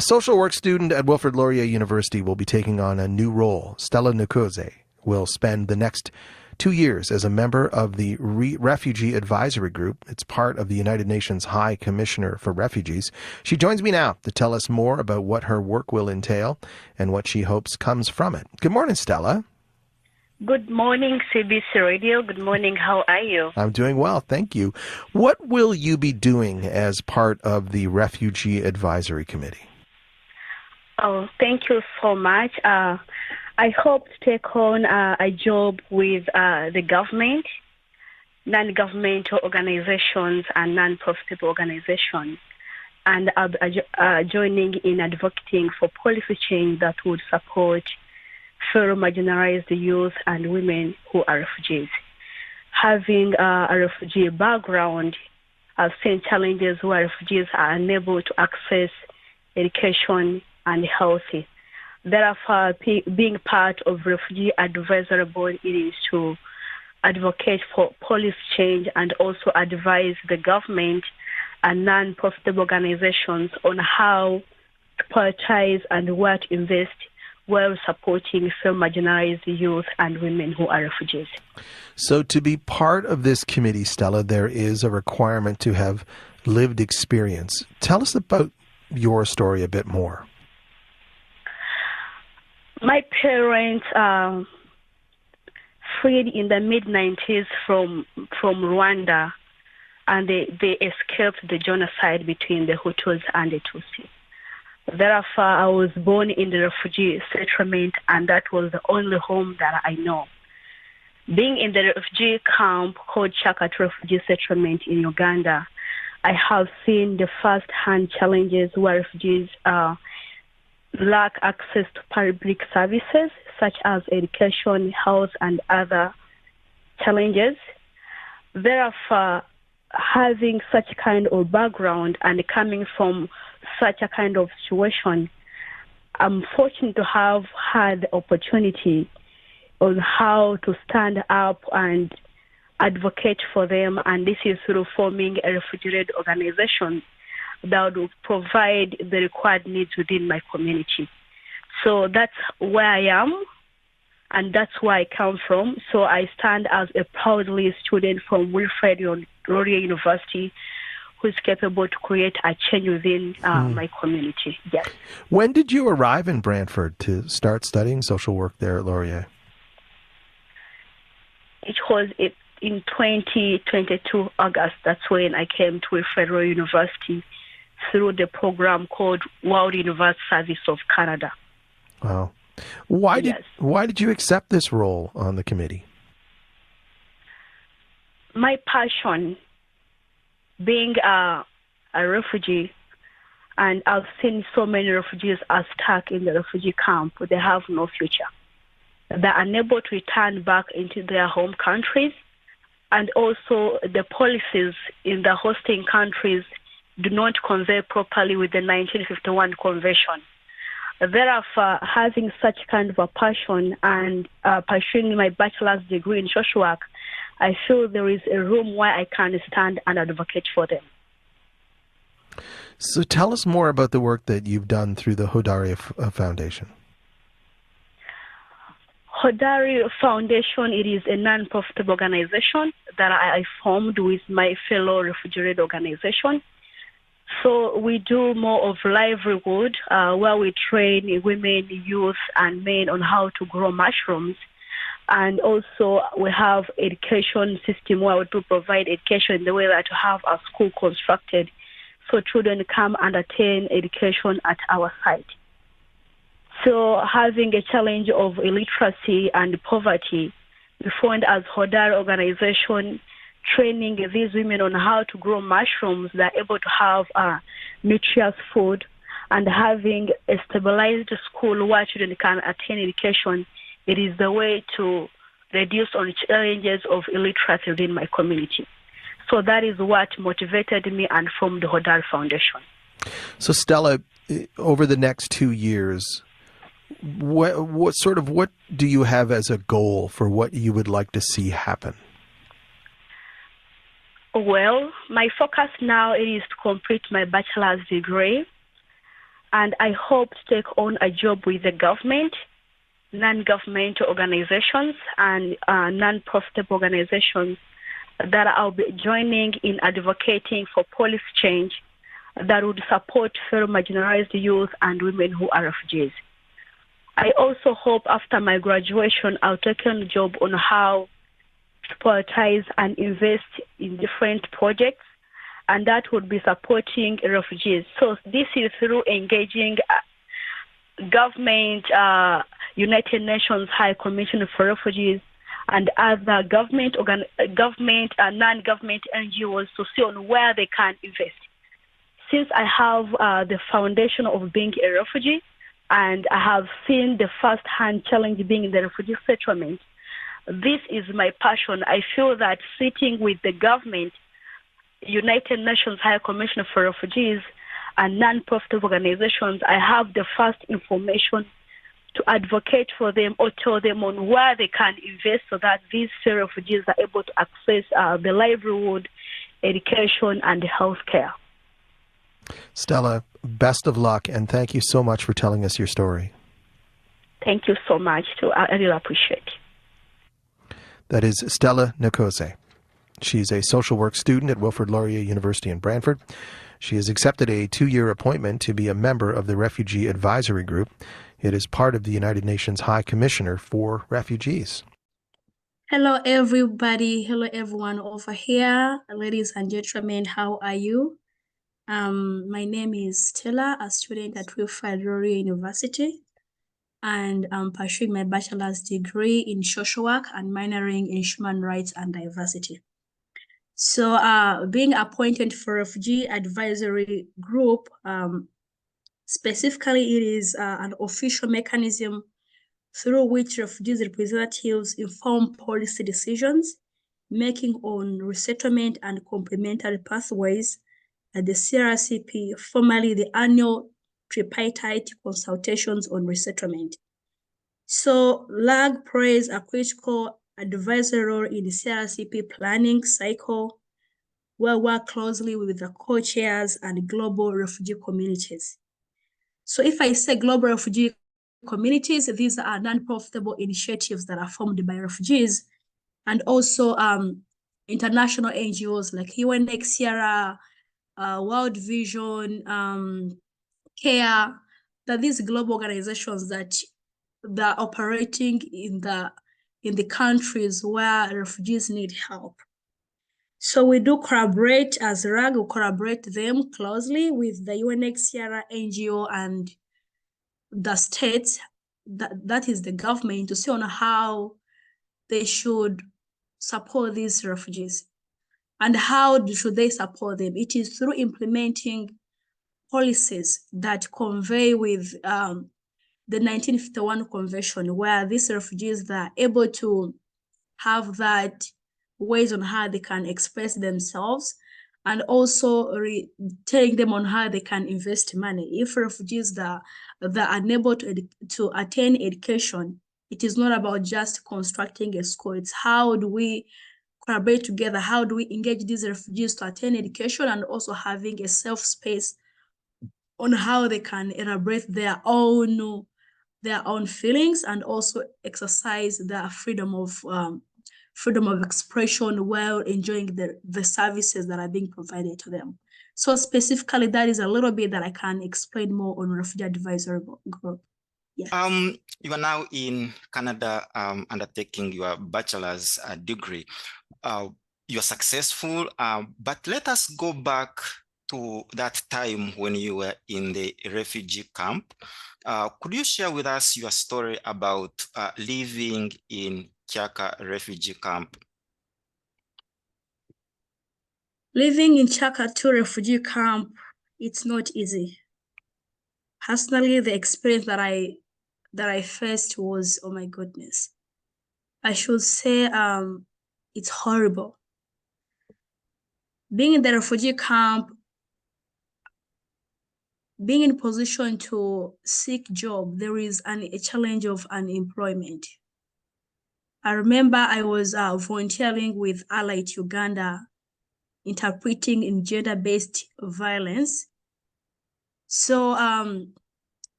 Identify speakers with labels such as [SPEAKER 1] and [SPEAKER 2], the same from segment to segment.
[SPEAKER 1] A social work student at Wilfrid Laurier University will be taking on a new role. Stellah Nikuze will spend the next 2 years as a member of the Refugee Advisory Group. It's part of the United Nations High Commissioner for Refugees. She joins me now to tell us more about what her work will entail and what she hopes comes from it. Good morning, Stellah.
[SPEAKER 2] Good morning, CBC Radio. Good morning. How are you?
[SPEAKER 1] I'm doing well, thank you. What will you be doing as part of the Refugee Advisory Committee?
[SPEAKER 2] Oh, thank you so much. I hope to take on a job with the government, non-governmental organizations, and non-profit organizations. And I'll be joining in advocating for policy change that would support fellow marginalized youth and women who are refugees. Having a refugee background, I've seen challenges where refugees are unable to access education and health. Therefore, being part of Refugee Advisory Board is to advocate for policy change and also advise the government and non-profit organizations on how to prioritize and where to invest while supporting some marginalized youth and women who are refugees.
[SPEAKER 1] So to be part of this committee, Stellah, there is a requirement to have lived experience. Tell us about your story a bit more.
[SPEAKER 2] My parents fled in the mid-90s from Rwanda, and they escaped the genocide between the Hutus and the Tutsi. Therefore, I was born in the refugee settlement, and that was the only home that I know. Being in the refugee camp called Chakati Refugee Settlement in Uganda, I have seen the first-hand challenges where refugees lack access to public services such as education, health, and other challenges. Therefore, having such kind of background and coming from such a kind of situation, I'm fortunate to have had the opportunity on how to stand up and advocate for them, and this is through forming a refugee-led organization that will provide the required needs within my community. So that's where I am, and that's where I come from. So I stand as a proudly student from Wilfrid Laurier University who is capable to create a change within my community. Yes.
[SPEAKER 1] When did you arrive in Brantford to start studying social work there at Laurier?
[SPEAKER 2] It was in 2022, August. That's when I came to Wilfrid Laurier University through the program called World University Service of Canada.
[SPEAKER 1] Wow. Why did you accept this role on the committee?
[SPEAKER 2] My passion, being a refugee, and I've seen so many refugees are stuck in the refugee camp. They have no future. They're unable to return back into their home countries, and also the policies in the hosting countries do not convey properly with the 1951 Convention. Therefore, having such kind of a passion and pursuing my bachelor's degree in social work, I feel there is a room where I can stand and advocate for them.
[SPEAKER 1] So tell us more about the work that you've done through the Hodari Foundation.
[SPEAKER 2] Hodari Foundation, it is a non-profit organization that I formed with my fellow refugee-led organization. So we do more of livelihood, where we train women, youth, and men on how to grow mushrooms. And also we have education system where we do provide education in the way that to have a school constructed so children come and attain education at our site. So having a challenge of illiteracy and poverty, we found as Hodari organization training these women on how to grow mushrooms that are able to have nutritious food, and having a stabilized school where children can attain education. It is the way to reduce on challenges of illiteracy within my community. So that is what motivated me and formed the Hodari Foundation.
[SPEAKER 1] So Stellah, over the next 2 years, what do you have as a goal for what you would like to see happen?
[SPEAKER 2] Well, my focus now is to complete my bachelor's degree. and I hope to take on a job with the government, non-governmental organizations, and non-profit organizations that I'll be joining in advocating for policy change that would support fellow marginalized youth and women who are refugees. I also hope after my graduation, I'll take on a job on how to prioritize and invest in different projects, and that would be supporting refugees. So this is through engaging government, United Nations High Commission for Refugees, and other government and non-government NGOs to see on where they can invest. Since I have the foundation of being a refugee, and I have seen the first-hand challenge being in the refugee settlement, this is my passion. I feel that sitting with the government, United Nations High Commission for Refugees, and non-profit organizations, I have the first information to advocate for them or tell them on where they can invest so that these refugees are able to access the livelihood, education, and health care.
[SPEAKER 1] Stellah, best of luck, and thank you so much for telling us your story.
[SPEAKER 2] Thank you so much, too. I really appreciate it.
[SPEAKER 1] That is Stellah Nikuze. She's a social work student at Wilfrid Laurier University in Brantford. She has accepted a 2-year appointment to be a member of the Refugee Advisory Group. It is part of the United Nations High Commissioner for Refugees.
[SPEAKER 3] Hello, everybody. Hello, everyone over here. Ladies and gentlemen, how are you? My name is Stellah, a student at Wilfrid Laurier University, and I'm pursuing my bachelor's degree in social work and minoring in human rights and diversity. So being appointed for Refugee Advisory Group, specifically it is an official mechanism through which refugees representatives inform policy decisions, making on resettlement and complementary pathways at the CRCP, formerly the annual tripartite consultations on resettlement. So LAG plays a critical advisory role in the CRCP planning cycle, where we work closely with the co-chairs and global refugee communities. So if I say global refugee communities, these are non-profitable initiatives that are formed by refugees, and also international NGOs like UNHCR, World Vision, CARE, that these global organizations that are operating in the countries where refugees need help. So we do collaborate as RAG, we collaborate them closely with the UNHCR NGO and the states, that is the government, to see on how they should support these refugees. And how should they support them? It is through implementing policies that convey with the 1951 Convention, where these refugees are able to have that ways on how they can express themselves, and also telling them on how they can invest money. If refugees that are unable to attain education, it is not about just constructing a school. It's how do we collaborate together? How do we engage these refugees to attain education, and also having a safe space on how they can elaborate their own feelings, and also exercise their freedom of expression while enjoying the services that are being provided to them. So specifically, that is a little bit that I can explain more on Refugee Advisory Group. Yeah.
[SPEAKER 4] You are now in Canada undertaking your bachelor's degree. You are successful, but let us go back to that time when you were in the refugee camp. Could you share with us your story about living in Chaka refugee camp?
[SPEAKER 3] Living in Chaka 2 refugee camp, it's not easy. Personally, the experience that I faced was, oh my goodness, I should say it's horrible. Being in the refugee camp, being in position to seek job, there is a challenge of unemployment. I remember I was volunteering with Allied Uganda, interpreting in gender-based violence. So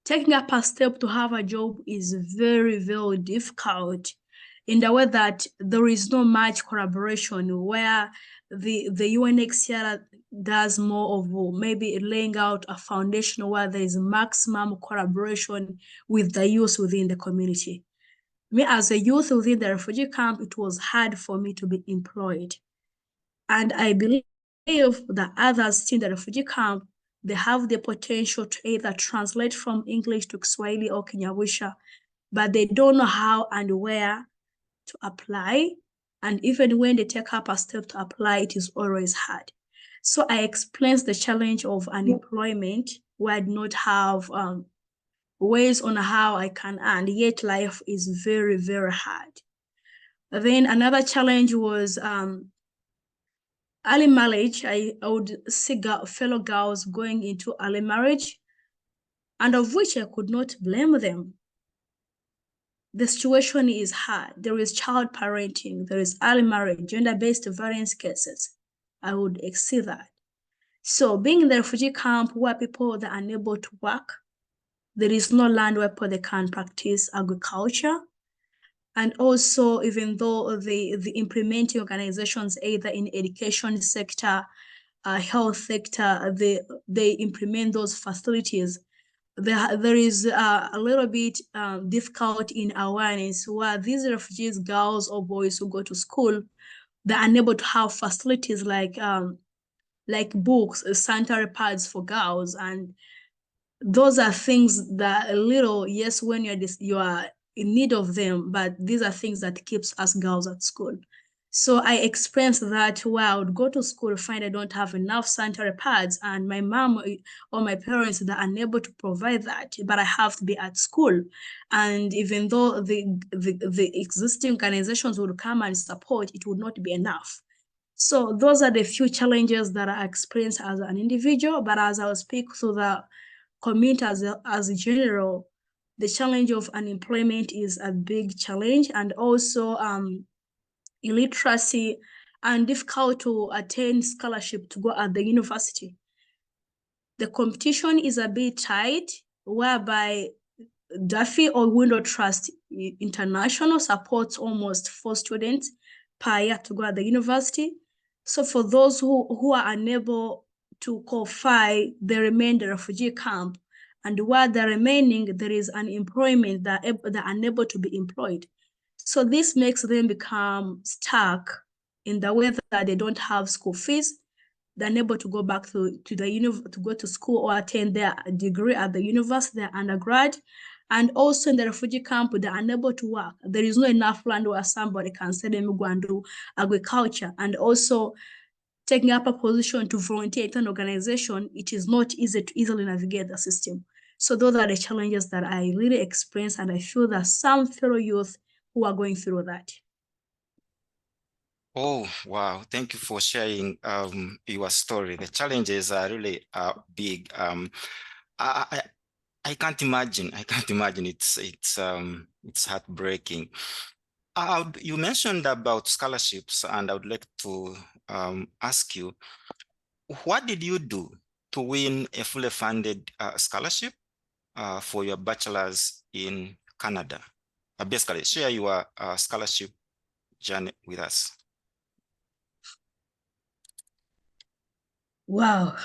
[SPEAKER 3] taking up a step to have a job is very, very difficult in the way that there is no much collaboration, where the UNHCR does more of maybe laying out a foundation where there is maximum collaboration with the youth within the community. Me, as a youth within the refugee camp, it was hard for me to be employed. And I believe that others in the refugee camp, they have the potential to either translate from English to Kiswahili or Kinyarwanda, but they don't know how and where to apply. And even when they take up a step to apply, it is always hard. So I explained the challenge of unemployment, where I do not have ways on how I can earn, yet life is very, very hard. Then another challenge was early marriage. I would see fellow girls going into early marriage, and of which I could not blame them. The situation is hard. There is child parenting, there is early marriage, gender-based violence cases. I would see that. So being in the refugee camp where people that are unable to work, there is no land where they can practice agriculture. And also, even though the implementing organizations, either in education sector, health sector, they implement those facilities, there is a little bit difficult in awareness, where these refugees, girls or boys who go to school, they're unable to have facilities like books, sanitary pads for girls, and those are things that a little, yes, when you are in need of them, but these are things that keeps us girls at school. So I experienced that where I would go to school, find I don't have enough sanitary pads, and my mom or my parents that are unable to provide that, but I have to be at school. And even though the existing organizations would come and support, it would not be enough. So those are the few challenges that I experienced as an individual, but as I will speak to the community as a general, the challenge of unemployment is a big challenge, and also illiteracy and difficult to attain scholarship to go at the university. The competition is a bit tight, whereby Duffy or Window Trust International supports almost 4 students per year to go at the university. So for those who are unable to qualify, they remain the refugee camp. And while they're remaining, there is unemployment that they're unable to be employed. So this makes them become stuck in the way that they don't have school fees. They're unable to go back to go to school or attend their degree at the university, their undergrad. And also in the refugee camp, they're unable to work. There is not enough land where somebody can say them go and do agriculture. And also taking up a position to volunteer in an organization, it is not easy to easily navigate the system. So those are the challenges that I really experience, and I feel that some fellow youth who are going through that.
[SPEAKER 4] Oh, wow. Thank you for sharing your story. The challenges are really big. I can't imagine. It's heartbreaking. You mentioned about scholarships, and I would like to ask you, what did you do to win a fully funded scholarship for your bachelor's in Canada? Basically, share your scholarship journey with us.
[SPEAKER 3] Wow.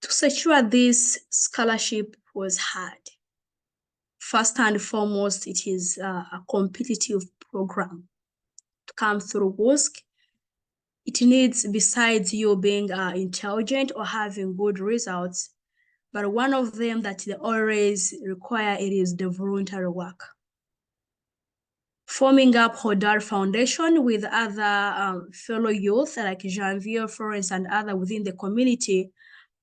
[SPEAKER 3] To secure this scholarship was hard. First and foremost, it is a competitive program. To come through WUSC, it needs, besides you being intelligent or having good results, but one of them that they always require, it is the voluntary work. Forming up Hodar Foundation with other fellow youth like Janvier, Florence, and other within the community,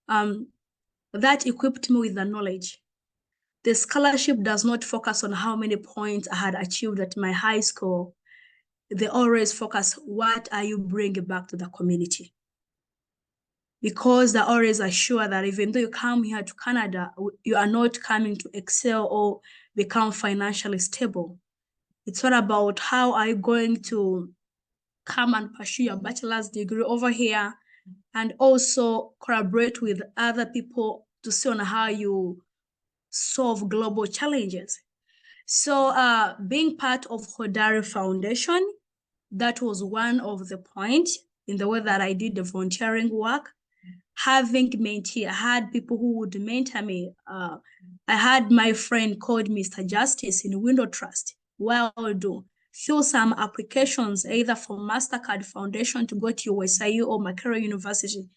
[SPEAKER 3] that equipped me with the knowledge. The scholarship does not focus on how many points I had achieved at my high school. They always focus, what are you bringing back to the community? Because they always assure that even though you come here to Canada, you are not coming to excel or become financially stable. It's all about how are you going to come and pursue your bachelor's degree over here, and also collaborate with other people to see on how you solve global challenges. So being part of Hodari Foundation, that was one of the points in the way that I did the volunteering work. Having mentee, I had people who would mentor me. I had my friend called Mr. Justice in Window Trust. Well do. Fill some applications either for MasterCard Foundation to go to USIU or Makerere University.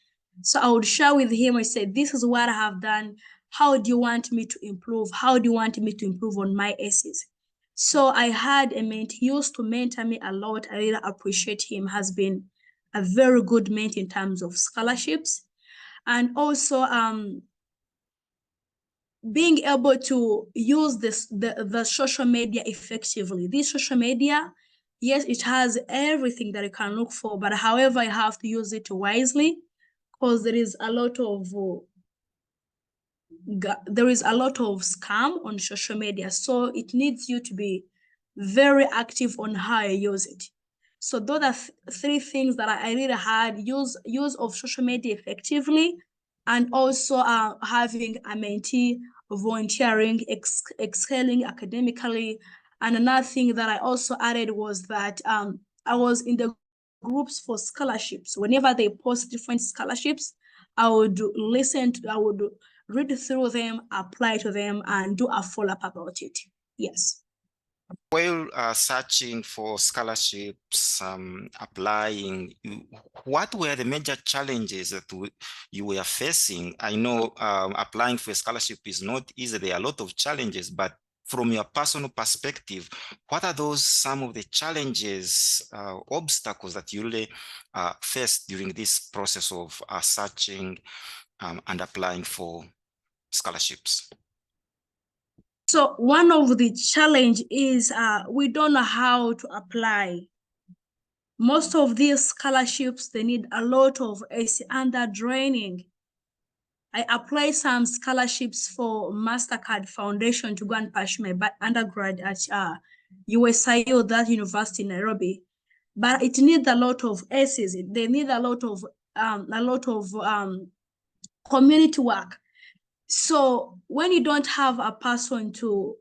[SPEAKER 3] So I would share with him, I said, this is what I have done. How do you want me to improve? How do you want me to improve on my essays? So I had a mentor, he used to mentor me a lot. I really appreciate him, has been a very good mentor in terms of scholarships. And also being able to use the social media effectively. This social media, yes, it has everything that you can look for, but however, you have to use it wisely because there is a lot of scam on social media. So it needs you to be very active on how you use it. So those are three things that I really had: use of social media effectively, and also having a mentee, volunteering, excelling academically. And another thing that I also added was that I was in the groups for scholarships. Whenever they post different scholarships, I would read through them, apply to them, and do a follow-up about it. Yes.
[SPEAKER 4] While searching for scholarships, applying, what were the major challenges that you were facing? I know applying for a scholarship is not easy. There are a lot of challenges, but from your personal perspective, what are some of the challenges, obstacles that you really faced during this process of searching and applying for scholarships?
[SPEAKER 3] So one of the challenge is we don't know how to apply. Most of these scholarships, they need a lot of under training. I applied some scholarships for MasterCard Foundation to go and pursue my undergrad at USIU, that university in Nairobi. But it needs a lot of essays. They need a lot of community work. So when you don't have a person to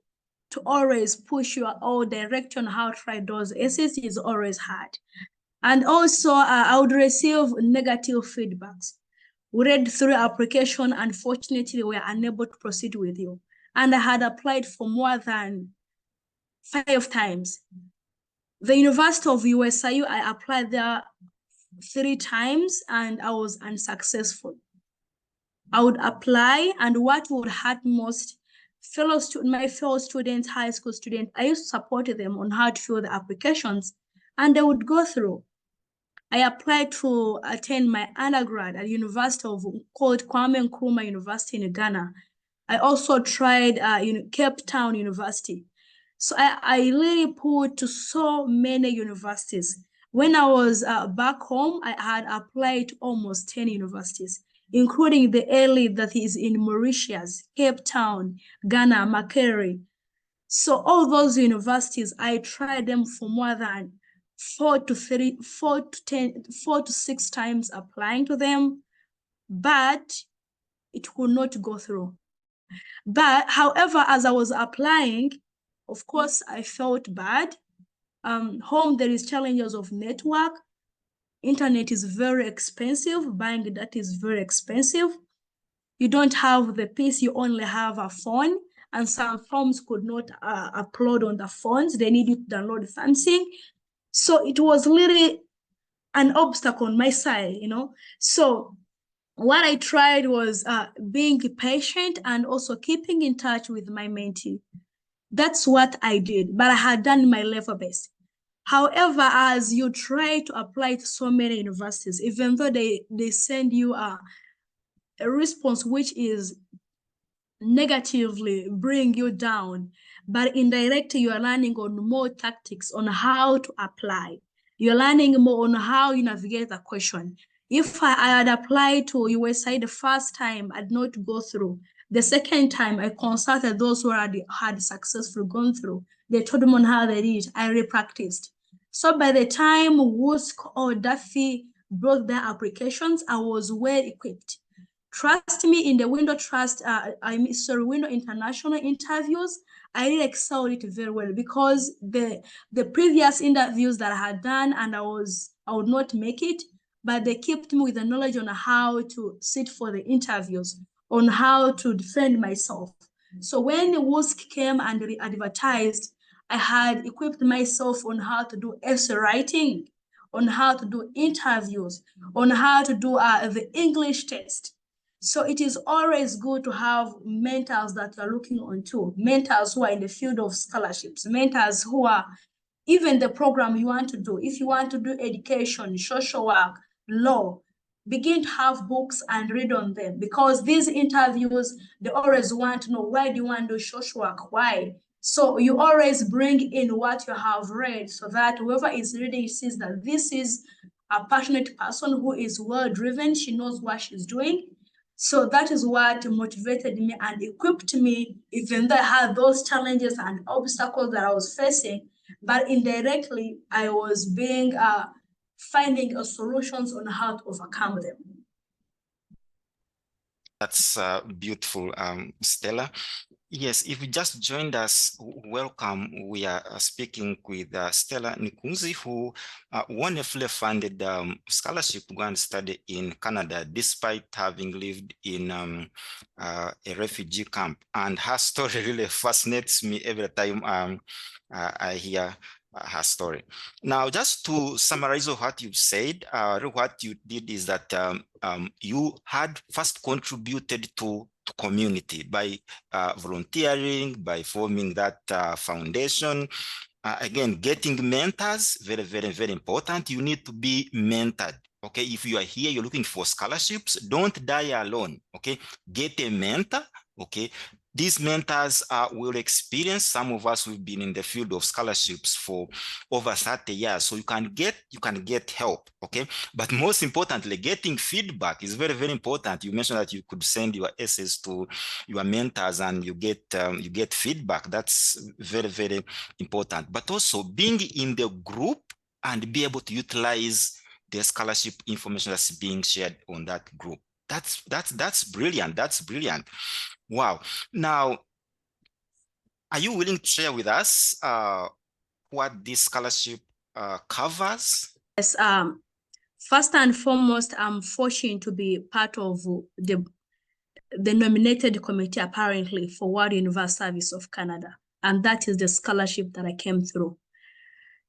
[SPEAKER 3] always push you or direct you on how to write those essays, is always hard. And also, I would receive negative feedbacks. We read through application, unfortunately, we were unable to proceed with you. And I had applied for more than 5 times. The University of USIU, I applied there 3 times and I was unsuccessful. I would apply, and what would hurt most, my fellow students, high school students, I used to support them on how to fill the applications, and they would go through. I applied to attend my undergrad at University called Kwame Nkrumah University in Ghana. I also tried Cape Town University. So I really put to so many universities. When I was back home, I had applied to almost 10 universities, including the early that is in Mauritius, Cape Town, Ghana, Makerere. So all those universities, I tried them for more than 4 to 6 times applying to them, but it could not go through. But however, as I was applying, of course, I felt bad. Home, there is challenges of network. Internet is very expensive. Buying that is very expensive. You don't have the PC, you only have a phone, and some forms could not upload on the phones. They need you to download something. So it was really an obstacle on my side, So what I tried was being patient and also keeping in touch with my mentee. That's what I did, but I had done my level best. However, as you try to apply to so many universities, even though they send you a response which is negatively bring you down, but indirectly you are learning on more tactics on how to apply. You're learning more on how you navigate the question. If I had applied to USA the first time, I'd not go through. The second time, I consulted those who had successfully gone through. They told me on how they did it. I repracticed. So by the time WUSC or Duffy brought their applications, I was well equipped. Trust me, in the window window international interviews, I really excelled it very well, because the previous interviews that I had done, and I would not make it, but they kept me with the knowledge on how to sit for the interviews, on how to defend myself. So when WUSC came and advertised, I had equipped myself on how to do essay writing, on how to do interviews, on how to do the English test. So it is always good to have mentors that you're looking on to, mentors who are in the field of scholarships, mentors who are even the program you want to do. If you want to do education, social work, law, begin to have books and read on them, because these interviews, they always want to know, why do you want to do social work? Why? So you always bring in what you have read, so that whoever is reading sees that this is a passionate person who is well-driven, she knows what she's doing. So that is what motivated me and equipped me, even though I had those challenges and obstacles that I was facing, but indirectly I was finding solutions on how to overcome them.
[SPEAKER 4] That's beautiful, Stellah. Yes, if you just joined us, welcome. We are speaking with Stellah Nikuze, who wonderfully funded scholarship to go and study in Canada, despite having lived in a refugee camp. And her story really fascinates me every time I hear her story. Now, just to summarize what you've said, what you did is that you had first contributed to community by volunteering, by forming that foundation. Again, getting mentors, very, very, very important. You need to be mentored. Okay, if you are here, you're looking for scholarships, don't die alone. Okay, get a mentor. Okay, these mentors will experience. Some of us have been in the field of scholarships for over 30 years, so you can get help. Okay, but most importantly, getting feedback is very, very important. You mentioned that you could send your essays to your mentors and you get feedback. That's very, very important. But also being in the group and be able to utilize the scholarship information that's being shared on that group. That's brilliant. That's brilliant. Wow. Now, are you willing to share with us what this scholarship covers?
[SPEAKER 3] Yes. First and foremost, I'm fortunate to be part of the nominated committee, apparently, for World Universal Service of Canada, and that is the scholarship that I came through.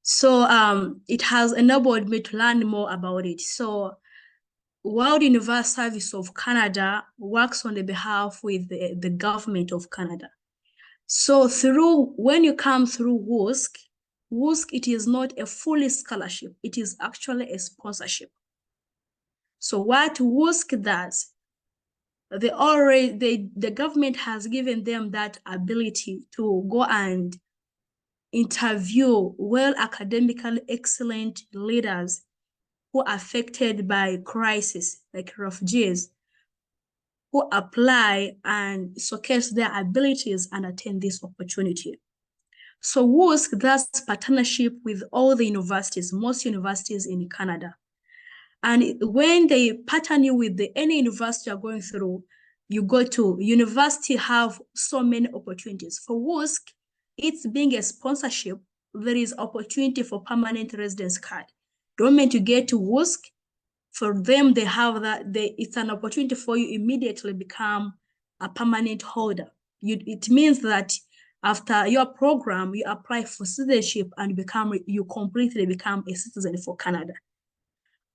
[SPEAKER 3] So it has enabled me to learn more about it. So World Universal Service of Canada works on the behalf with the government of Canada. So when you come through WUSC, it is not a fully scholarship. It is actually a sponsorship. So what WUSC does, the government has given them that ability to go and interview academically excellent leaders who are affected by crisis, like refugees, who apply and showcase their abilities and attain this opportunity. So WUSC does partnership with all the universities, most universities in Canada. And when they partner you with any university you're going through, you go to university have so many opportunities. For WUSC, it's being a sponsorship, there is opportunity for permanent residence card. Don't mean to get to WUSC, for them, they have that, it's an opportunity for you immediately become a permanent holder. It means that after your program, you apply for citizenship and you completely become a citizen for Canada.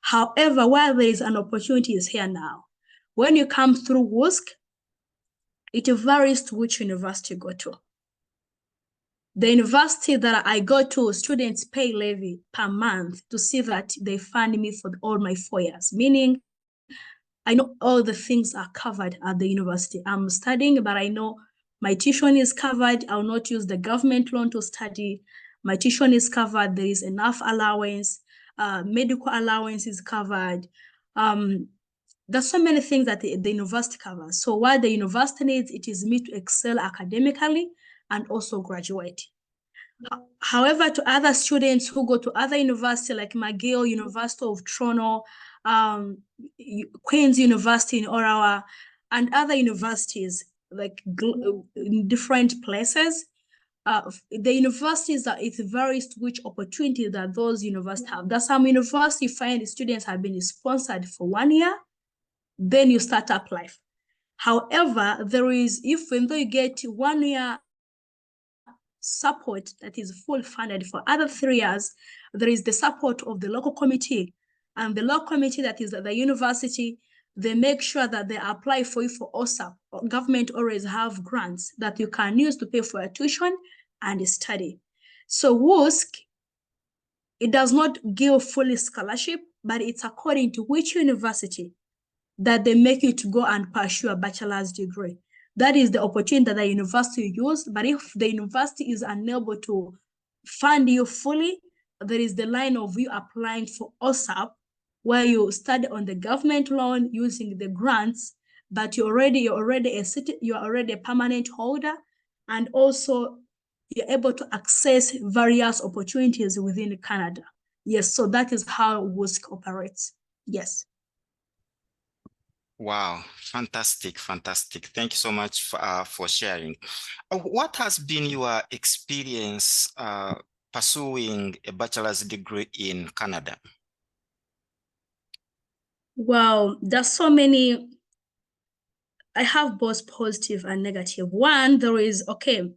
[SPEAKER 3] However, while there is an opportunity is here now, when you come through WUSC, it varies to which university you go to. The university that I go to, students pay levy per month to see that they fund me for all my 4 years, meaning I know all the things are covered at the university. I'm studying, but I know my tuition is covered. I'll not use the government loan to study. My tuition is covered. There is enough allowance. Medical allowance is covered. There's so many things that the university covers. So what the university needs, it is me to excel academically and also graduate. However, to other students who go to other universities like McGill, University of Toronto, Queen's University in Orawa, and other universities like in different places. The universities that it varies which opportunity that those universities have. That some university find students have been sponsored for 1 year, then you start up life. However, there is, even though you get 1 year support that is full funded for other 3 years, there is the support of the local committee, and the local committee that is at the university, they make sure that they apply for you for OSAP. Government always have grants that you can use to pay for your tuition and study. So WUSC, it does not give fully scholarship, but it's according to which university that they make you to go and pursue a bachelor's degree. That is the opportunity that the university used. But if the university is unable to fund you fully, there is the line of you applying for OSAP, where you study on the government loan using the grants, but you're already a permanent holder, and also you're able to access various opportunities within Canada. Yes, so that is how WUSC operates. Yes.
[SPEAKER 4] Wow, fantastic, fantastic. Thank you so much for sharing. What has been your experience pursuing a bachelor's degree in Canada?
[SPEAKER 3] Well, there's so many. I have both positive and negative. One, there is, okay,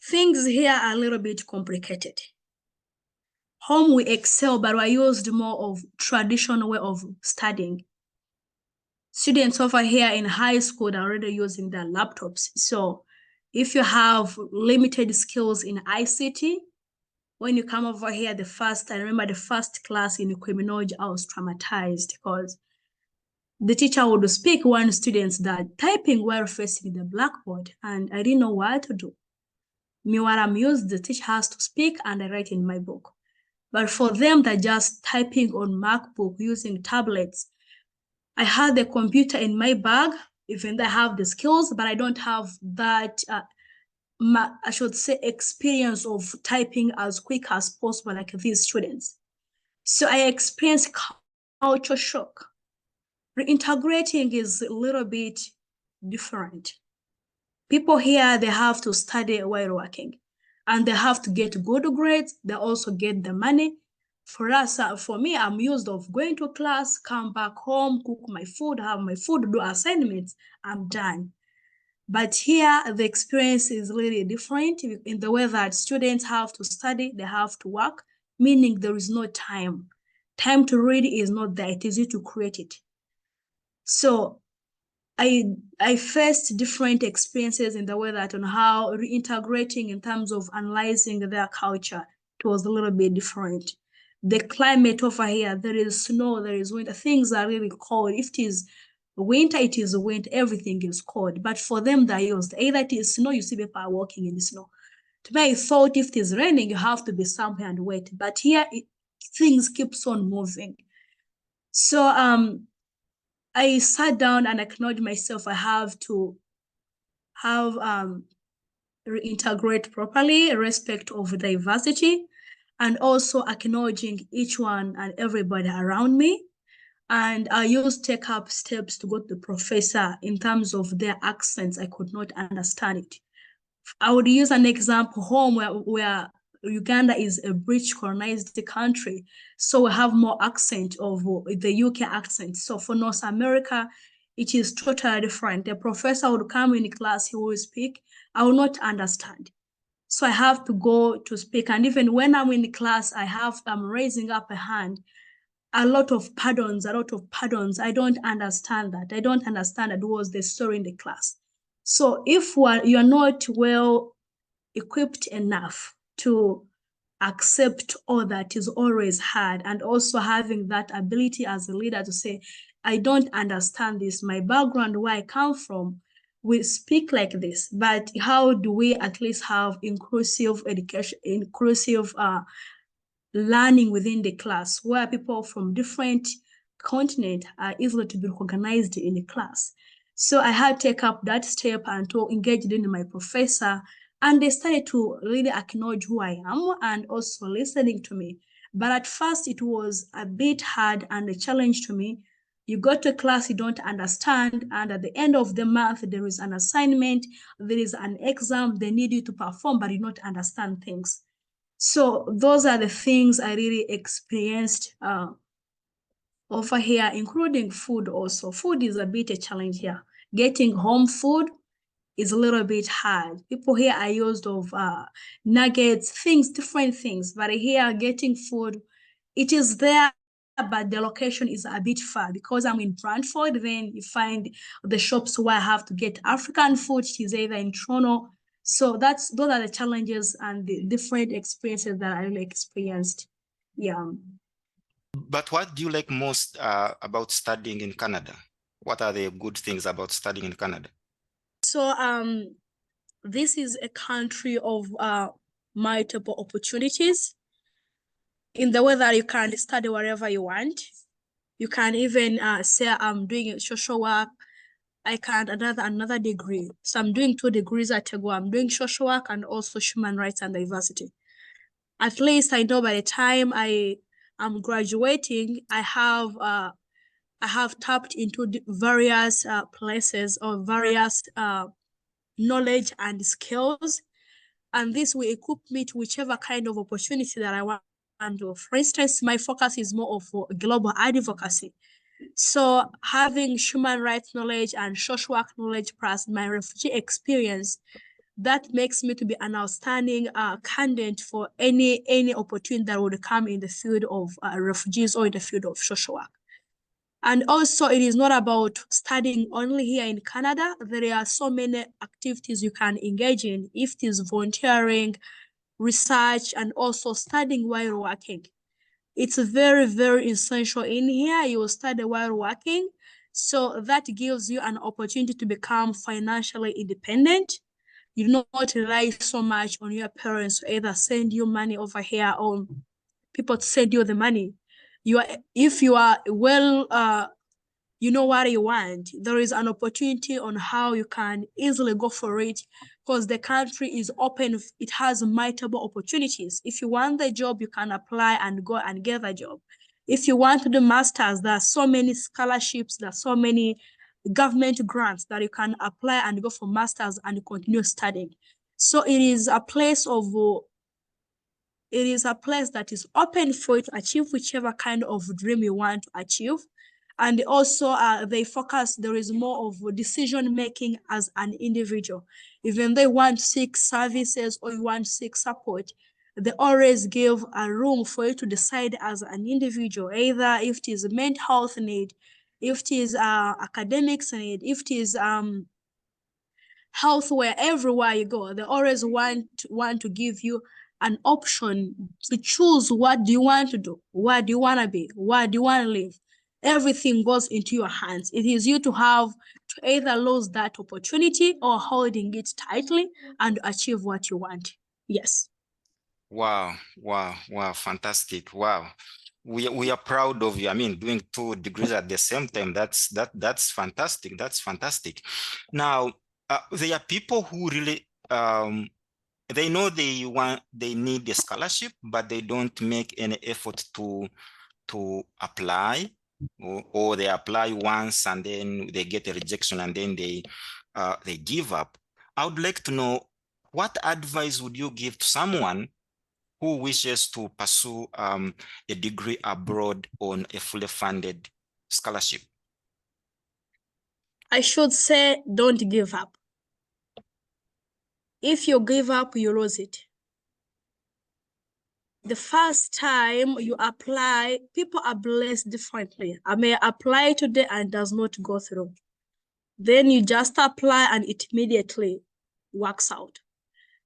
[SPEAKER 3] things here are a little bit complicated. Home we excel, but we used more of traditional way of studying. Students over here in high school are already using their laptops. So if you have limited skills in ICT, when you come over here, I remember the first class in criminology, I was traumatized because the teacher would speak one student that typing while facing the blackboard, and I didn't know what to do. Me, what I'm used, the teacher has to speak and I write in my book. But for them, they're just typing on MacBook using tablets. I had the computer in my bag, even though I have the skills, but I don't have that, I should say, experience of typing as quick as possible like these students. So I experienced culture shock. Reintegrating is a little bit different. People here, they have to study while working, and they have to get good grades. They also get the money. For us, for me, I'm used of going to class, come back home, cook my food, have my food, do assignments, I'm done. But here, the experience is really different in the way that students have to study, they have to work, meaning there is no time. Time to read is not there, it is you to create it. So I faced different experiences in the way that on how reintegrating in terms of analyzing their culture, it was a little bit different. The climate over here, there is snow, there is winter, things are really cold. If it is winter, it is winter, everything is cold. But for them, they're used. Either it is snow, you see people walking in the snow. To me, I thought if it is raining, you have to be somewhere and wait. But here, things keeps on moving. So I sat down and acknowledged myself. I have to reintegrate properly, respect of diversity, and also acknowledging each one and everybody around me. And I used to take up steps to go to the professor in terms of their accents. I could not understand it. I would use an example home where Uganda is a British colonized country. So we have more accent of the UK accent. So for North America, it is totally different. The professor would come in class, he will speak. I will not understand. So I have to go to speak. And even when I'm in class, I'm raising up a hand. A lot of pardons. I don't understand that. I don't understand that was the story in the class. So if you're not well equipped enough to accept all that is always hard, and also having that ability as a leader to say, I don't understand this, my background, where I come from, we speak like this, but how do we at least have inclusive education, inclusive learning within the class where people from different continents are easily to be recognized in the class? So I had to take up that step and to engage in my professor, and they started to really acknowledge who I am and also listening to me. But at first it was a bit hard and a challenge to me. You go to class, you don't understand, and at the end of the month, there is an assignment, there is an exam, they need you to perform, but you don't understand things. So those are the things I really experienced over here, including food also. Food is a bit a challenge here. Getting home food is a little bit hard. People here are used of nuggets, things, different things, but here getting food, it is there, but the location is a bit far. Because I'm in Brantford, then you find the shops where I have to get African food, it is either in Toronto. So those are the challenges and the different experiences that I really experienced. Yeah.
[SPEAKER 4] But what do you like most about studying in Canada? What are the good things about studying in Canada?
[SPEAKER 3] So this is a country of multiple opportunities in the way that you can study wherever you want. You can even say I'm doing social work. I can another degree. So I'm doing 2 degrees at a go. I'm doing social work and also human rights and diversity. At least I know by the time I am graduating, I have tapped into various places or various knowledge and skills, and this will equip me to whichever kind of opportunity that I want to do. For instance, my focus is more of global advocacy. So having human rights knowledge and social work knowledge plus my refugee experience, that makes me to be an outstanding candidate for any opportunity that would come in the field of refugees or in the field of social work. And also, it is not about studying only here in Canada. There are so many activities you can engage in, if it is volunteering, research, and also studying while working. It's very, very essential in here. You will study while working. So that gives you an opportunity to become financially independent. You do not rely so much on your parents to either send you money over here or people to send you the money. If you are well, you know what you want, there is an opportunity on how you can easily go for it, because the country is open. It has multiple opportunities. If you want the job, you can apply and go and get a job. If you want to do masters, there are so many scholarships, there are so many government grants that you can apply and go for masters and continue studying. So it is a place that is open for you to achieve whichever kind of dream you want to achieve. And also there is more of decision making as an individual. Even they want to seek services or you want to seek support, they always give a room for you to decide as an individual, either if it is a mental health need, if it is academics need, if it is health, where everywhere you go, they always want to give you an option to choose what do you want to do, what do you want to be, what do you want to live. Everything goes into your hands. It is you to have to either lose that opportunity or holding it tightly and achieve what you want. Yes.
[SPEAKER 4] Wow, fantastic. Wow. We are proud of you. I mean, doing 2 degrees at the same time, that's fantastic. That's fantastic. Now, there are people who really they know they need the scholarship, but they don't make any effort to apply, or they apply once and then they get a rejection and then they give up. I would like to know, what advice would you give to someone who wishes to pursue a degree abroad on a fully funded scholarship?
[SPEAKER 3] I should say, don't give up. If you give up, you lose it. The first time you apply, people are blessed differently. I may apply today and does not go through. Then you just apply and it immediately works out.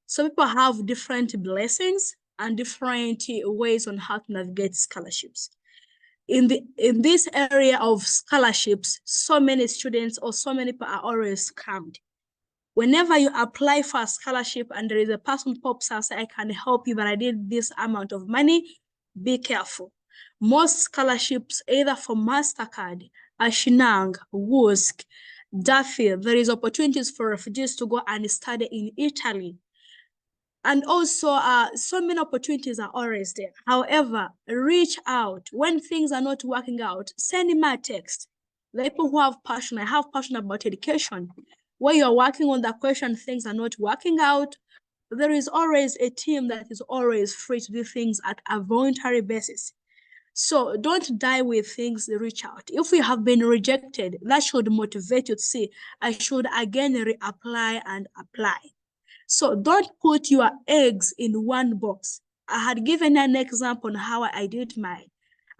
[SPEAKER 3] So people have different blessings and different ways on how to navigate scholarships. In this area of scholarships, so many students or so many people are always scammed. Whenever you apply for a scholarship and there is a person pops up, say, I can help you, but I need this amount of money, be careful. Most scholarships, either for MasterCard, Ashinang, WUSC, Duffy, there is opportunities for refugees to go and study in Italy. And also, so many opportunities are always there. However, reach out. When things are not working out, send me a text. The people who have passion, I have passion about education. Where you're working on that question, things are not working out, there is always a team that is always free to do things at a voluntary basis. So don't die with things, reach out. If you have been rejected, that should motivate you to see, I should again reapply and apply. So don't put your eggs in one box. I had given an example on how I did mine.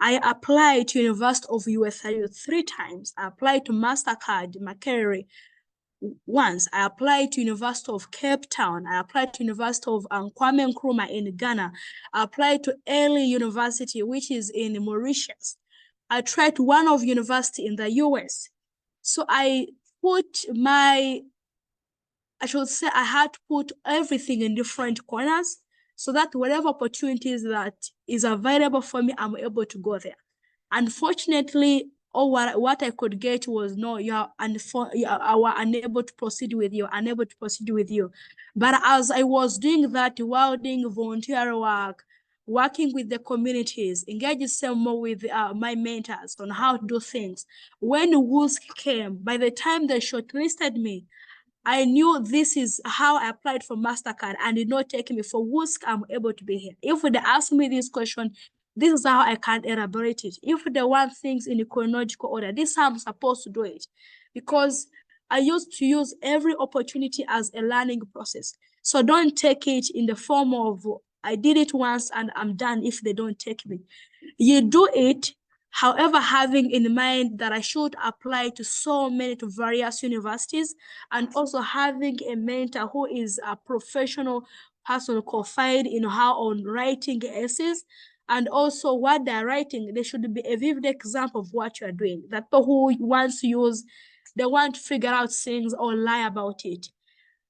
[SPEAKER 3] I applied to University of USA 3 times. I applied to MasterCard, Makerere once. I applied to University of Cape Town. I applied to University of Kwame Nkrumah in Ghana. I applied to Early University, which is in Mauritius. I tried one of university in the US. So I should say I had to put everything in different corners so that whatever opportunities that is available for me, I'm able to go there. Unfortunately, what I could get was, no, you are unable to proceed with you, unable to proceed with you. But as I was doing that, while doing volunteer work, working with the communities, engaging some more with my mentors on how to do things, when WUSC came, by the time they shortlisted me, I knew this is how I applied for MasterCard and did not take me for WUSC. I'm able to be here. If they ask me this question, this is how I can elaborate it. If they want things in a chronological order, this is how I'm supposed to do it. Because I used to use every opportunity as a learning process. So don't take it in the form of, I did it once and I'm done if they don't take me. You do it, however, having in mind that I should apply to so many, to various universities, and also having a mentor who is a professional person qualified in how on writing essays, and also what they're writing, they should be a vivid example of what you're doing. That people who want to use, they want to figure out things or lie about it.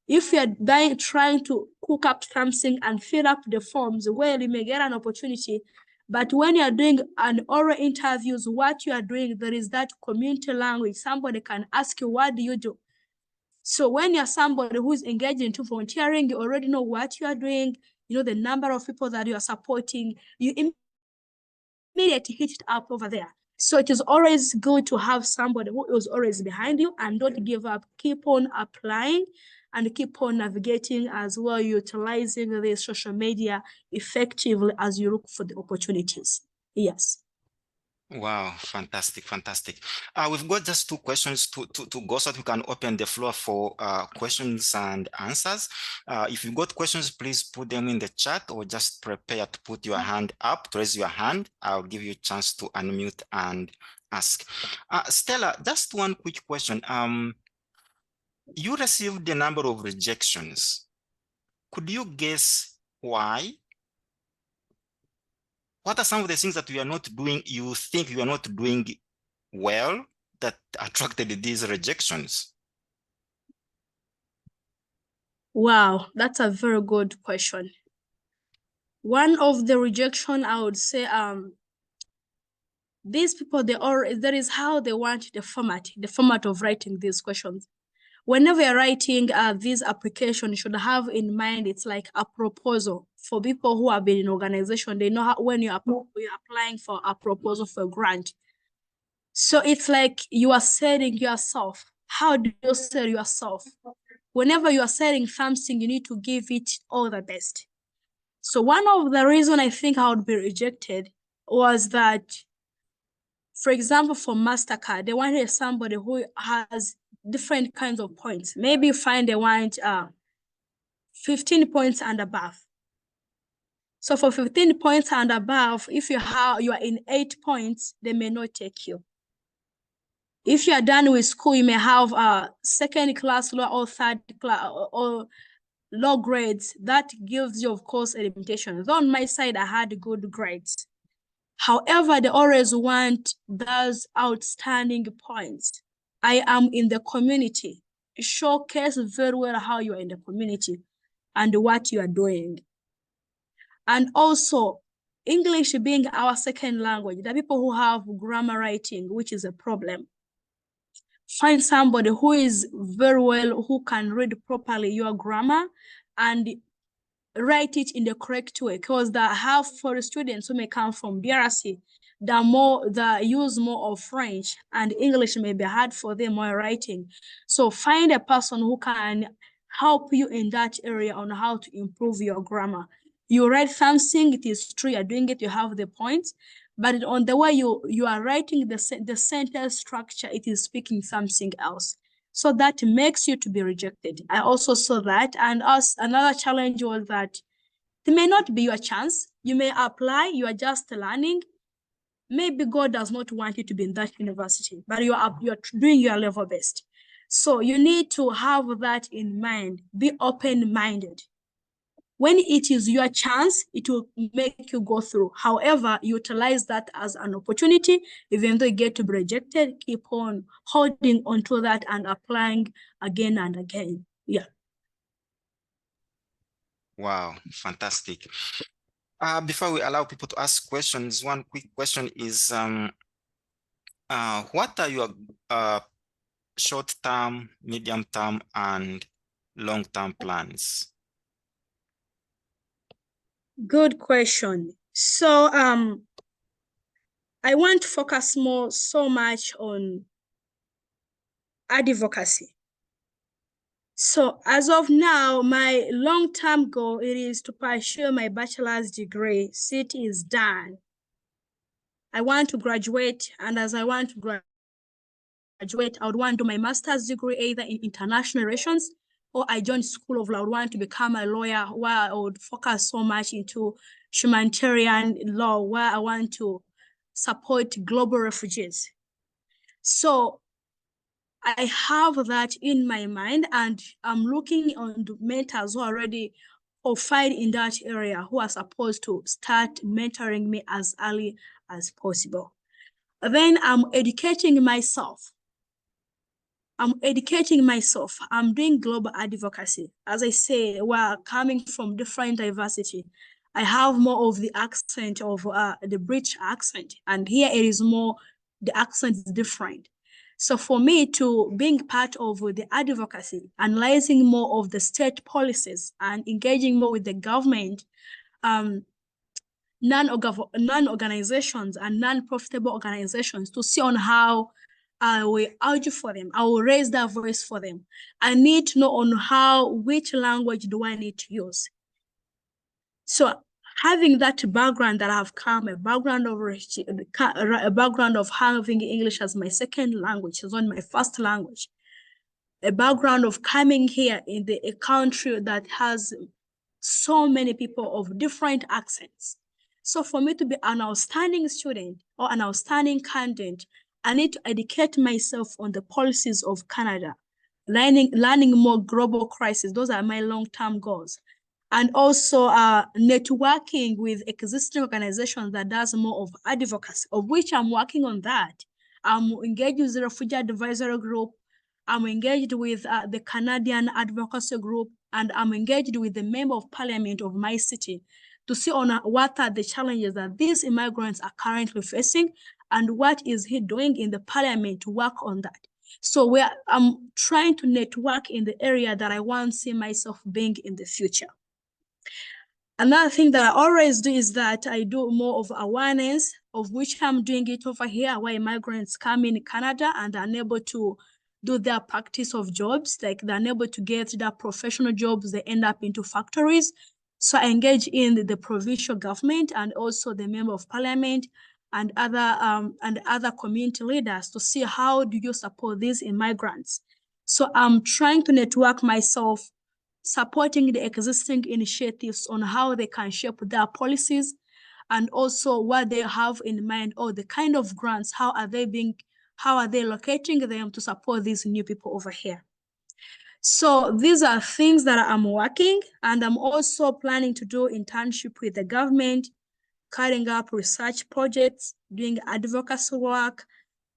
[SPEAKER 3] If you're trying to cook up something and fill up the forms, well, you may get an opportunity. But when you're doing an oral interviews, what you are doing, there is that community language. Somebody can ask you, what do you do? So when you're somebody who's engaged into volunteering, you already know what you are doing, you know the number of people that you are supporting, you immediately hit it up over there. So it is always good to have somebody who is always behind you, and don't give up. Keep on applying and keep on navigating as well, utilizing the social media effectively as you look for the opportunities. Yes.
[SPEAKER 4] Wow, fantastic, fantastic. We've got just 2 questions to go, so that we can open the floor for questions and answers. If you've got questions, please put them in the chat, or just prepare to put your hand up, to raise your hand. I'll give you a chance to unmute and ask. Stellah, just one quick question. You received a number of rejections. Could you guess why? What are some of the things that we are not doing, you think you are not doing well, that attracted these rejections?
[SPEAKER 3] Wow, that's a very good question. One of the rejection, I would say, these people, that is how they want the format of writing these questions. Whenever you're writing this application, you should have in mind, it's like a proposal. For people who have been in organization, they know how, when you're applying for a proposal for a grant. So it's like you are selling yourself. How do you sell yourself? Whenever you are selling something, you need to give it all the best. So one of the reasons I think I would be rejected was that, for example, for MasterCard, they wanted somebody who has different kinds of points. Maybe you find they want 15 points and above. So for 15 points and above, if you are in 8 points, they may not take you. If you are done with school, you may have a second class low or third class or low grades. That gives you, of course, a limitation. Though on my side, I had good grades. However, they always want those outstanding points. I am in the community. Showcase very well how you are in the community and what you are doing. And also, English being our second language, the people who have grammar writing, which is a problem. Find somebody who is very well, who can read properly your grammar and write it in the correct way, because the half for the students who may come from DRC, the use more of French and English may be hard for them while writing. So find a person who can help you in that area on how to improve your grammar. You write something, it is true, you're doing it, you have the points, but on the way you are writing the sentence structure, it is speaking something else. So that makes you to be rejected. I also saw that. And another challenge was that it may not be your chance. You may apply, you are just learning. Maybe God does not want you to be in that university, but you're doing your level best. So you need to have that in mind. Be open-minded. When it is your chance, it will make you go through. However, utilize that as an opportunity. Even though you get to be rejected, keep on holding onto that and applying again and again. Yeah.
[SPEAKER 4] Wow, fantastic. Before we allow people to ask questions, one quick question is, what are your short-term, medium-term, and long-term plans?
[SPEAKER 3] Good question. So I want to focus so much on advocacy. So as of now, my long-term goal it is to pursue my bachelor's degree. CIT is done. I want to graduate, and as I want to graduate, I would want to do my master's degree either in international relations, or I joined School of Law. I would want to become a lawyer where I would focus so much into humanitarian law, where I want to support global refugees. So I have that in my mind, and I'm looking on the mentors who are already qualified in that area, who are supposed to start mentoring me as early as possible. Then I'm educating myself. I'm doing global advocacy. As I say, we're coming from different diversity. I have more of the accent of the British accent, and here it is more, the accent is different. So for me to being part of the advocacy, analyzing more of the state policies and engaging more with the government, non-organizations and non-profitable organizations to see on how I will argue for them. I will raise their voice for them. I need to know on which language do I need to use. So having that background that I've come, a background of having English as my second language, is not my first language, a background of coming here in a country that has so many people of different accents. So for me to be an outstanding student or an outstanding candidate, I need to educate myself on the policies of Canada, learning more global crises. Those are my long-term goals. And also networking with existing organizations that does more of advocacy, of which I'm working on that. I'm engaged with the Refugee Advisory Group. I'm engaged with the Canadian Advocacy Group, and I'm engaged with the Member of Parliament of my city to see on what are the challenges that these immigrants are currently facing and what is he doing in the parliament to work on that. So I'm trying to network in the area that I want to see myself being in the future. Another thing that I always do is that I do more of awareness, of which I'm doing it over here, where immigrants come in Canada and are unable to do their practice of jobs, like they're unable to get their professional jobs, they end up into factories. So I engage in the provincial government and also the Member of Parliament and other community leaders to see how do you support these immigrants. So I'm trying to network myself, supporting the existing initiatives on how they can shape their policies and also what they have in mind, or the kind of grants, how are they locating them to support these new people over here. So these are things that I'm working, and I'm also planning to do internship with the government, carrying up research projects, doing advocacy work,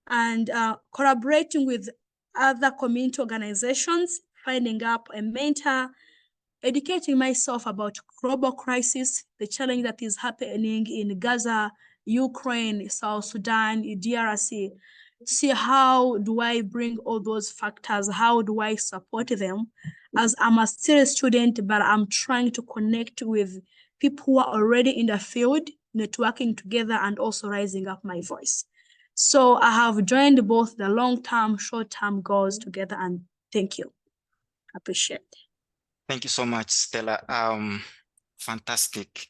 [SPEAKER 3] and collaborating with other community organizations, finding up a mentor, educating myself about global crisis, the challenge that is happening in Gaza, Ukraine, South Sudan, DRC. See how do I bring all those factors, how do I support them, as I'm a still student, but I'm trying to connect with people who are already in the field, networking together and also raising up my voice. So I have joined both the long-term, short-term goals together, and thank you. Appreciate it.
[SPEAKER 4] Thank you so much, Stellah. Fantastic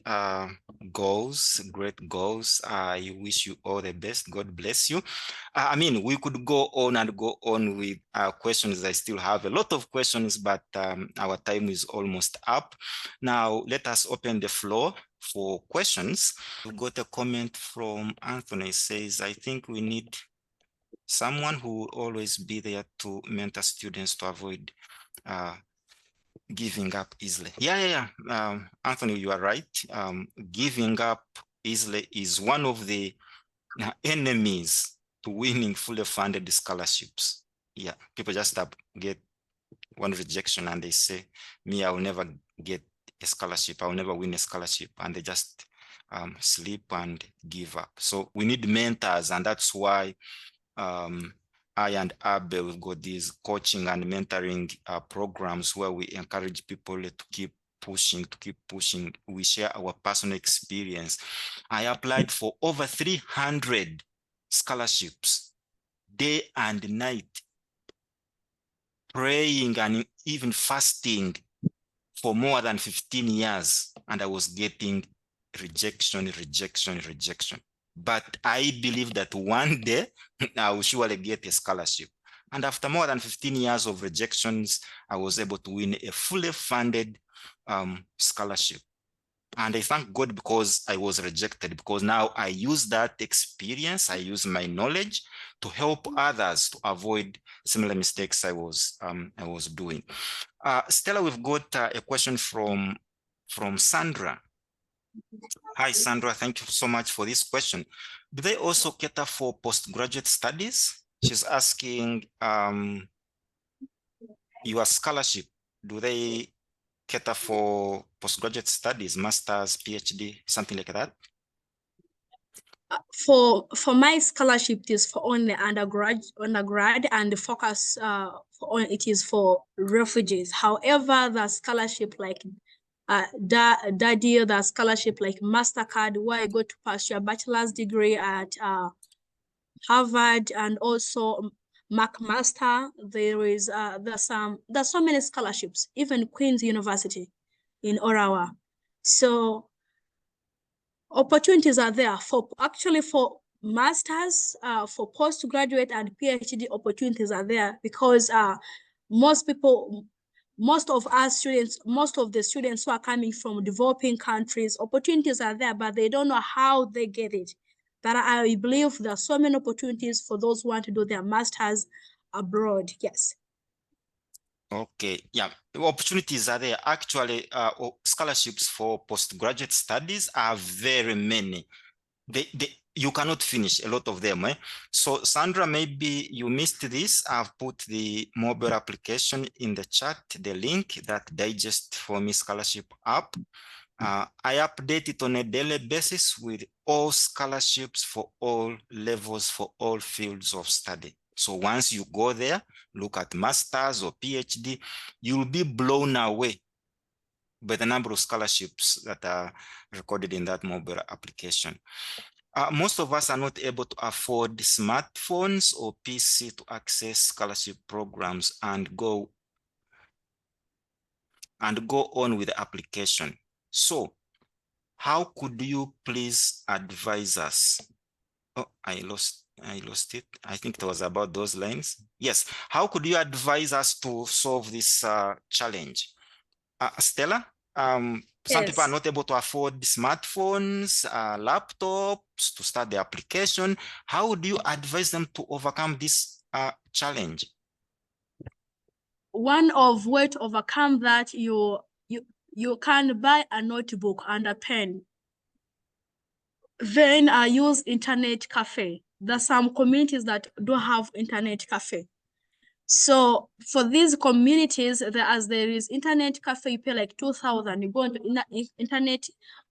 [SPEAKER 4] goals, great goals. I wish you all the best. God bless you. I mean, we could go on and go on with questions. I still have a lot of questions, but our time is almost up. Now, let us open the floor for questions. We've got a comment from Anthony. It says, I think we need someone who will always be there to mentor students to avoid giving up easily. Yeah. Anthony, you are right. Giving up easily is one of the enemies to winning fully funded scholarships. Yeah, people just get one rejection and they say, me, I'll never get a scholarship. I'll never win a scholarship. And they just sleep and give up. So we need mentors, and that's why I and Abel, we've got these coaching and mentoring programs where we encourage people to keep pushing. We share our personal experience. I applied for over 300 scholarships, day and night, praying and even fasting for more than 15 years. And I was getting rejection. But I believe that one day I will surely get a scholarship. And after more than 15 years of rejections, I was able to win a fully funded scholarship. And I thank God because I was rejected, because now I use that experience, I use my knowledge to help others to avoid similar mistakes I was doing. Stellah, we've got a question from Sandra. Hi, Sandra. Thank you so much for this question. Do they also cater for postgraduate studies? She's asking, your scholarship, do they cater for postgraduate studies, master's, PhD, something like that?
[SPEAKER 3] For my scholarship, it is for only undergrad, and the focus it is for refugees. However, the scholarship like the scholarship like MasterCard, where I go to pursue a bachelor's degree at Harvard and also McMaster. There's so many scholarships, even Queen's University in Orawa. So opportunities are there for masters, for postgraduate and PhD. Opportunities are there because most of the students who are coming from developing countries, opportunities are there, but they don't know how they get it. But I believe there are so many opportunities for those who want to do their masters abroad. Yes.
[SPEAKER 4] Okay, yeah, opportunities are there. Actually, scholarships for postgraduate studies are very many. You cannot finish a lot of them. So Sandra, maybe you missed this. I've put the mobile application in the chat, the link, that Digest for Me scholarship app. I update it on a daily basis with all scholarships for all levels, for all fields of study. So once you go there, look at master's or PhD, you'll be blown away by the number of scholarships that are recorded in that mobile application. Most of us are not able to afford smartphones or PC to access scholarship programs and go on with the application. So how could you please advise us? Oh, I lost it. I think it was about those lines. Yes. How could you advise us to solve this challenge? Stellah, some people are not able to afford smartphones, laptops to start the application. How would you advise them to overcome this challenge?
[SPEAKER 3] One of way to overcome that, you can buy a notebook and a pen. Then use internet cafe. There's some communities that don't have internet cafe. So for these communities, there is internet cafe, you pay like 2,000. You go on the internet.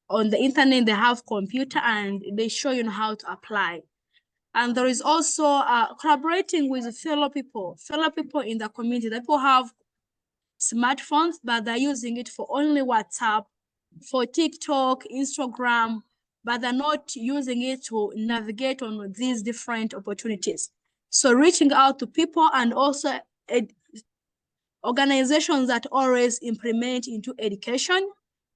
[SPEAKER 3] On the internet, they have computer and they show you how to apply. And there is also collaborating with fellow people in the community. People have smartphones, but they're using it for only WhatsApp, for TikTok, Instagram, but they're not using it to navigate on these different opportunities. So reaching out to people and also organizations that always implement into education.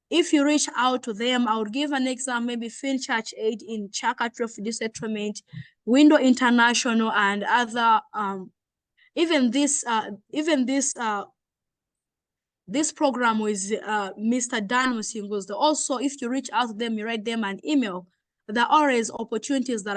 [SPEAKER 3] If you reach out to them, I would give an example, maybe Field Church Aid in Chakat Refugee Settlement, Window International, and other, even this program with Mr. Dan Musingos. Also, if you reach out to them, you write them an email, there are always opportunities that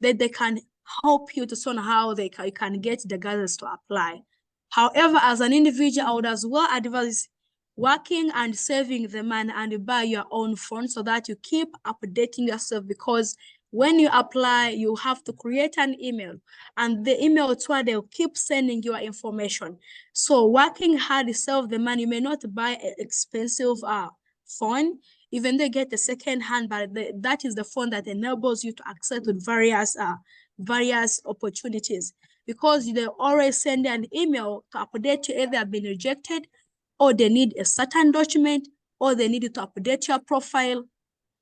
[SPEAKER 3] they can help you to see how you can get the guys to apply. However, as an individual, I would as well advise working and saving the money and buy your own phone so that you keep updating yourself, because when you apply, you have to create an email, and the email is where they'll keep sending your information. So working hard to save the money, you may not buy an expensive phone, even though you get a second hand, but that is the phone that enables you to access to various opportunities, because they always send an email to update you if they have been rejected, or they need a certain document, or they need to update your profile.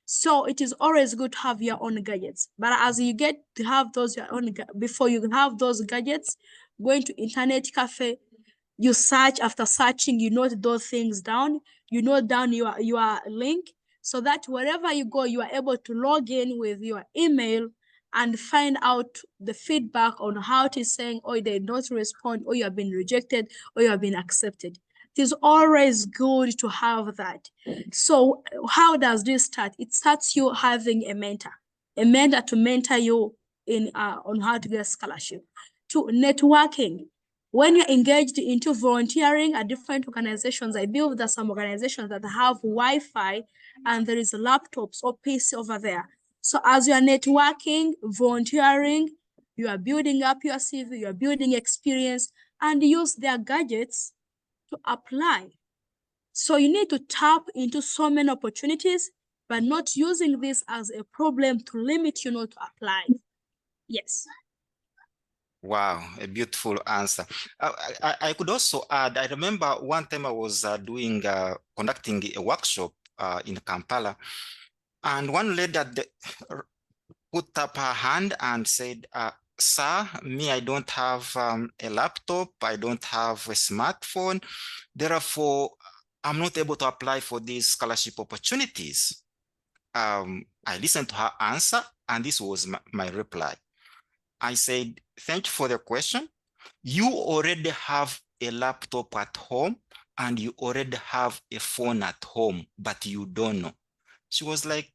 [SPEAKER 3] So it is always good to have your own gadgets. But as you get to have those your own, before you have those gadgets, going to internet cafe, you search, after searching, you note those things down, you note down your link, so that wherever you go, you are able to log in with your email and find out the feedback on how it is saying, or they not respond, or you have been rejected, or you have been accepted. It is always good to have that. So how does this start? It starts you having a mentor to mentor you in on how to get a scholarship. To networking. When you're engaged into volunteering at different organizations, I believe there are some organizations that have Wi-Fi and there is laptops or PC over there. So as you are networking, volunteering, you are building up your CV, you are building experience, and use their gadgets to apply. So you need to tap into so many opportunities, but not using this as a problem to limit you not to apply. Yes.
[SPEAKER 4] Wow, a beautiful answer. I could also add, I remember one time I was conducting a workshop in Kampala, and one lady put up her hand and said, sir, me, I don't have a laptop, I don't have a smartphone, therefore, I'm not able to apply for these scholarship opportunities. I listened to her answer, and this was my reply. I said, thank you for the question. You already have a laptop at home and you already have a phone at home, but you don't know. She was like,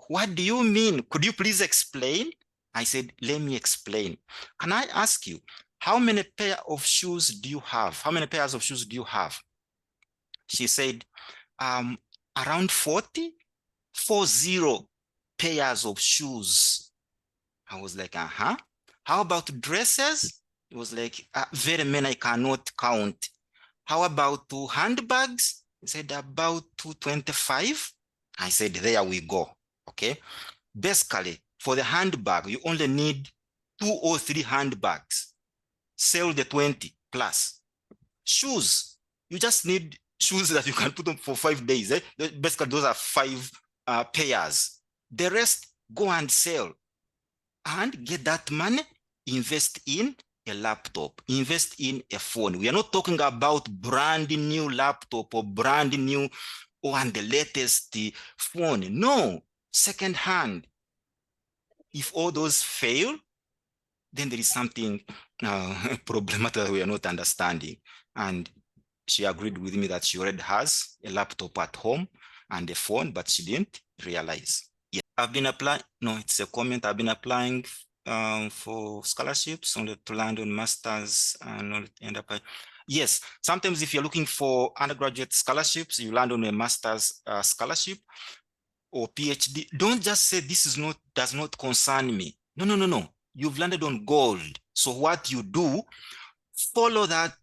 [SPEAKER 4] what do you mean? Could you please explain? I said, let me explain. Can I ask you, how many pair of shoes do you have? How many pairs of shoes do you have? She said, around 40 pairs of shoes. I was like, how about dresses? It was like, very many I cannot count. How about 2 handbags? He said, about 225. I said, there we go. Okay. Basically, for the handbag, you only need 2 or 3 handbags. Sell the 20 plus. Shoes, you just need shoes that you can put on for 5 days. Basically, those are 5 pairs. The rest, go and sell. And get that money, invest in a laptop, invest in a phone. We are not talking about brand new laptop or brand new and the latest phone. No, second hand. If all those fail, then there is something problematic that we are not understanding. And she agreed with me that she already has a laptop at home and a phone, but she didn't realize. Yeah, I've been applying. No, it's a comment. I've been applying for scholarships only to land on masters and not end up. Yes, sometimes if you're looking for undergraduate scholarships, you land on a master's scholarship or PhD. Don't just say this does not concern me. No. You've landed on gold. So what you do, follow that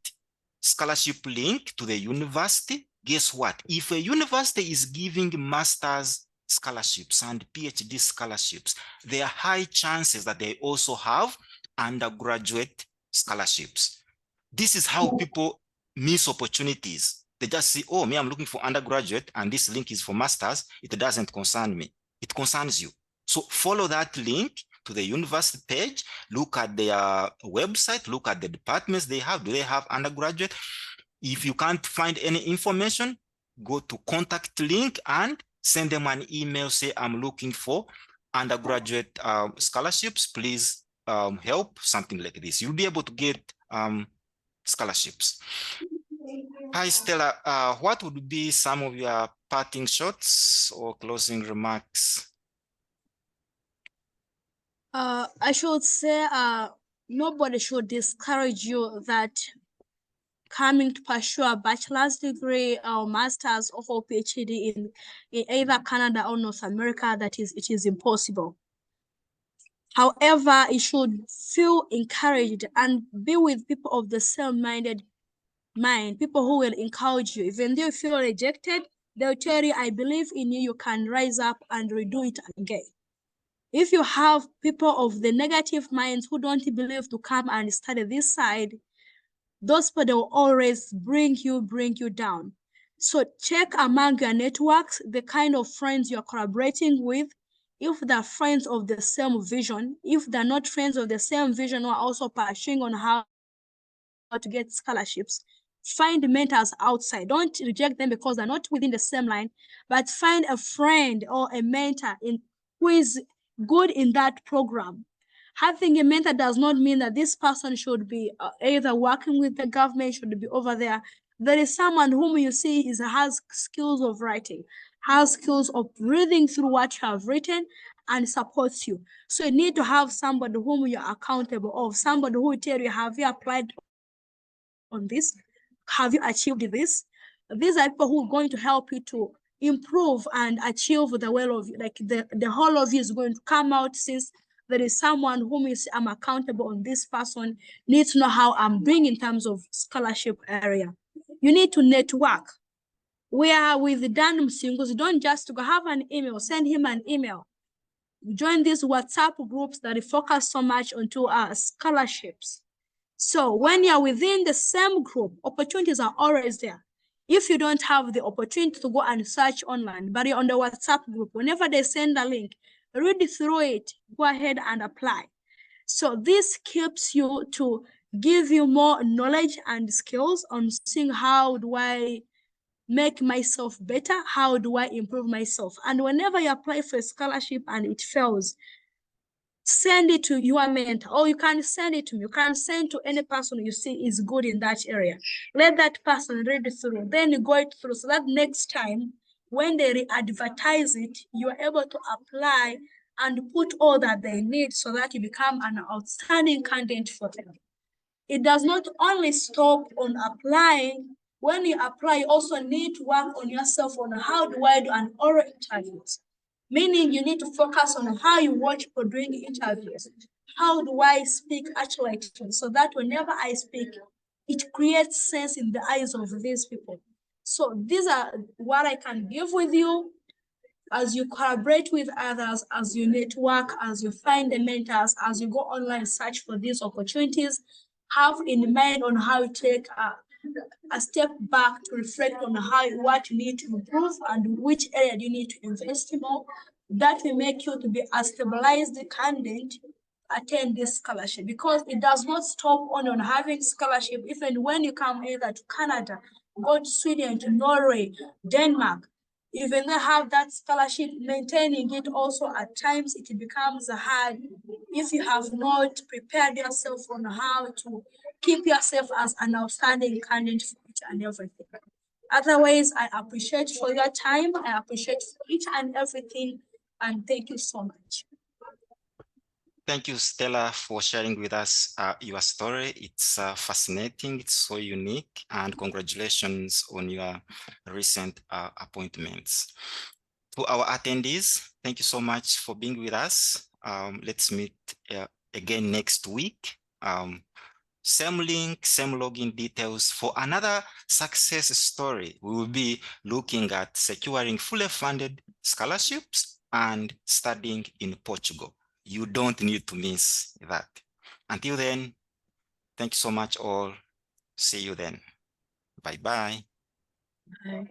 [SPEAKER 4] scholarship link to the university. Guess what? If a university is giving master's scholarships and PhD scholarships, there are high chances that they also have undergraduate scholarships. This is how people miss opportunities. They just see, oh, me, I'm looking for undergraduate and this link is for masters. It doesn't concern me. It concerns you. So follow that link to the university page, look at their website, look at the departments they have. Do they have undergraduate? If you can't find any information, go to contact link and send them an email, say, I'm looking for undergraduate scholarships, please help, something like this. You'll be able to get scholarships. Hi, Stellah. What would be some of your parting shots or closing remarks?
[SPEAKER 3] I should say nobody should discourage you that coming to pursue a bachelor's degree or master's or PhD in either Canada or North America, it is impossible. However, you should feel encouraged and be with people of the same-minded mind, people who will encourage you. Even though you feel rejected, they'll tell you, I believe in you, you can rise up and redo it again. If you have people of the negative minds who don't believe to come and study this side, those people will always bring you down. So check among your networks the kind of friends you're collaborating with. If they're friends of the same vision, if they're not friends of the same vision who are also pursuing on how to get scholarships, find mentors outside. Don't reject them because they're not within the same line, but find a friend or a mentor who is good in that program. Having a mentor does not mean that this person should be either working with the government, should be over there. There is someone whom you see has skills of writing, has skills of reading through what you have written and supports you. So you need to have somebody whom you're accountable of, somebody who will tell you, have you applied on this? Have you achieved this? These are people who are going to help you to improve and achieve the well of you. Like the whole of you is going to come out, since there is someone whom is I'm accountable on. This person needs to know how I'm doing in terms of scholarship area. You need to network. We are with Dan Msingos. Don't just go have an email, send him an email. Join these WhatsApp groups that focus so much onto scholarships. So when you're within the same group, opportunities are always there. If you don't have the opportunity to go and search online, but you're on the WhatsApp group, whenever they send a link, read through it, go ahead and apply. So this keeps you to give you more knowledge and skills on seeing how do I make myself better, how do I improve myself. And whenever you apply for a scholarship and it fails, send it to your mentor, or you can send it to me. You can send to any person you see is good in that area. Let that person read it through, then you go it through, so that next time when they re-advertise it, you're able to apply and put all that they need so that you become an outstanding candidate for them. It does not only stop on applying. When you apply, you also need to work on yourself on how do I do an oral interviews. Meaning you need to focus on how you watch for doing interviews. How do I speak actually, so that whenever I speak, it creates sense in the eyes of these people. So these are what I can give with you as you collaborate with others, as you network, as you find the mentors, as you go online, search for these opportunities. Have in mind on how you take a step back to reflect on what you need to improve and which area you need to invest in more. That will make you to be a stabilized candidate attend this scholarship, because it does not stop on having scholarship. Even when you come either to Canada, go to Sweden, to Norway, Denmark, even they have that scholarship, maintaining it also at times it becomes hard if you have not prepared yourself on how to keep yourself as an outstanding candidate for each and everything. Otherwise, I appreciate for your time. I appreciate for each and everything. And thank you so much.
[SPEAKER 4] Thank you, Stellah, for sharing with us your story. It's fascinating, it's so unique, and congratulations on your recent appointments. To our attendees, thank you so much for being with us. Let's meet again next week. Same link, same login details for another success story. We will be looking at securing fully funded scholarships and studying in Portugal. You don't need to miss that. Until then, thank you so much all. See you then. Bye-bye.
[SPEAKER 3] Bye.